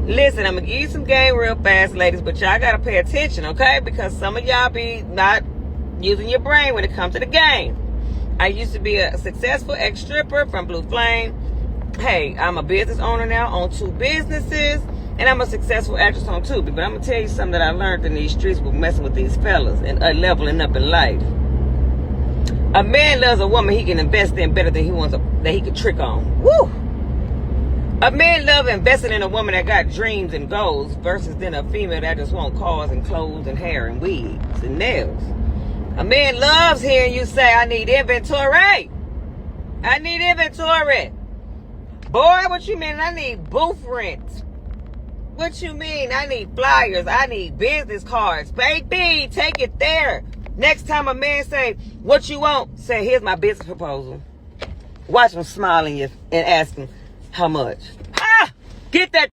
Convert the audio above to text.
Listen, I'm going to give you some game real fast, ladies, but y'all got to pay attention, okay? Because some of y'all be not using your brain when it comes to the game. I used to be a successful ex-stripper from Blue Flame. Hey, I'm a business owner now, own 2 businesses, and I'm a successful actress on Tubi. But I'm going to tell you something that I learned in these streets with messing with these fellas and leveling up in life. A man loves a woman he can invest in better than that he can trick on. Woo! A man loves investing in a woman that got dreams and goals versus than a female that just wants cars and clothes and hair and wigs and nails. A man loves hearing you say, I need inventory. I need inventory. Boy, what you mean? I need booth rent. What you mean? I need flyers. I need business cards. Baby, take it there. Next time a man say, what you want? Say, here's my business proposal. Watch him smiling you and asking, how much? Get that